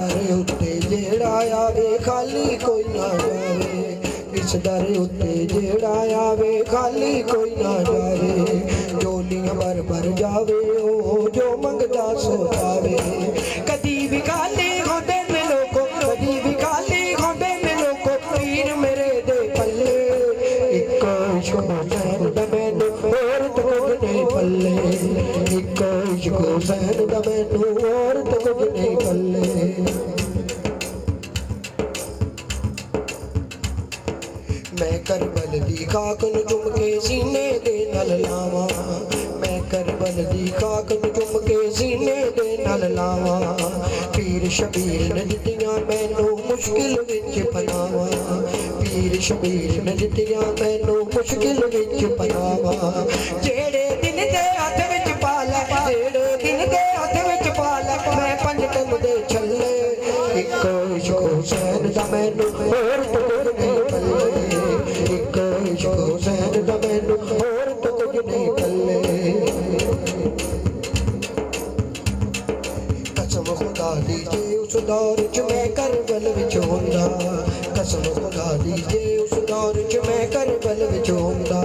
दर उत्ते जेड़ा आवे खाली कोई ना जावे, इस दर उत्ते जेड़ा आवे खाली कोई ना जावे। झोलियां भर भर जावे ओ जो मंगदा सो पावे। कदी भी खाली होंदे ने लोको, कदी भी खाली होंदे ने लोको, पीर मेरे दे पल्ले इक इश्क हुसैन दा मैनू होर ते कुछ नहीं पल्ले। इक इश्क हुसैन दा मैनू होर ते कुछ नहीं पल्ले। मैं करबल दी खाक नूं चुम के सीने दे नाल लावां, मैं करबल दी खाक नूं चुम के सीने दे नाल लावां। पीर शबीर ने दित्तियां मैनू मुश्किल विच पनावां, पीर शबीर ने दित्तियां मैनू मुश्किल विच पनावां। जेड़े दिन दे हत्थ विच पा लै, जेड़े दिन दे हत्थ विच पा लै, मैं पंज टन दे छल्ले। इक इश्क हुसैन दा मैनू होर ते कुछ नहीं पल्ले। इक इश्क हुसैन दा मैनू होर ते कुछ नहीं पल्ले। कसम खुदा दी जे उस दौर च मैं करबल विच होंदा, कसम खुदा दी जे उस दौर च मैं करबल विच होंदा।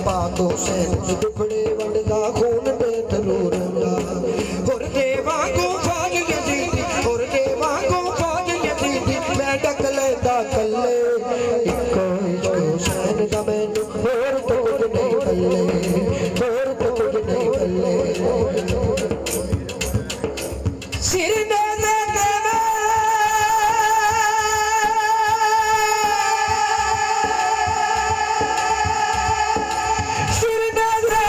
पाक हुसैन दे टुकड़े वंडदा खून दे थरू रोंदा। हुर दे वांगू फौज यजीदी, हुर दे वांगू फौज यजीदी, मैं डक लैंदा कल्ले। इक इश्क हुसैन दा मैनू होर ते कुछ नहीं पल्ले, होर ते कुछ नहीं पल्ले। सिर दे दे देवे सिर दे दे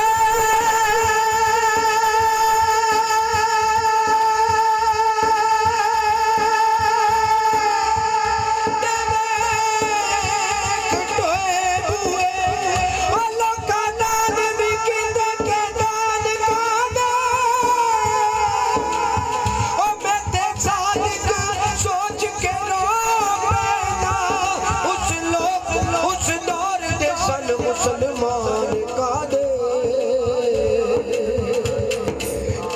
कटोए बुए ओ लोका नाल भी किंदे के दान कादा। ओ मैं ते सादिक सोच के रो पैदा, उस लोग उस दौर दे सन मुसलमान कादे।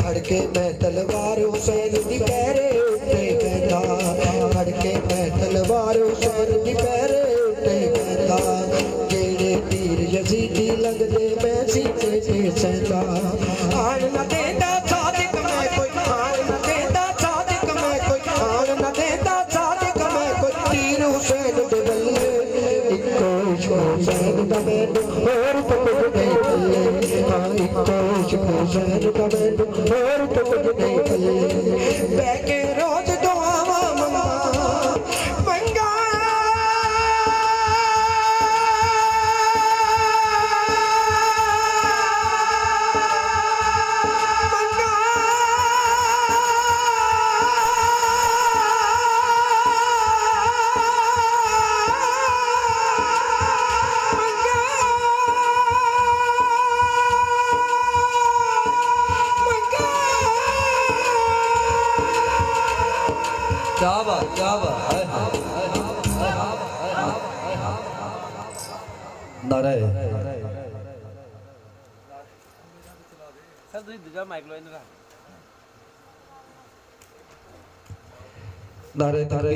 फड़के मैं तलवार हुसैन दी पैरे उत्ते पैदा, फड़के मैं तलवार हुसैन दी पैरे उत्ते पैदा। जेड़े तीर यजीदी लगदे मैं सीने ते सैदा। आन न देंदा सादिक मैं कोई, आन न देंदा सादिक मैं कोई, आन न देंदा सादिक मैं कोई, तीर हुसैन दे बल्ले। इक इश्क हुसैन दा मैनू होर ते कुछ नहीं पल्ले। हाँ इक इश्क हुसैन दा मैनू होर ते कुछ नहीं पल्ले। बैठ के रोज दुआवां मंगा मंगा, क्या बात क्या बात। हाय हाय नारे सर ਤੁਸੀਂ ਦੂਜਾ ਮਾਈਕ ਲੋ ਇਹਨਾਂ ਦਾ नारे तारे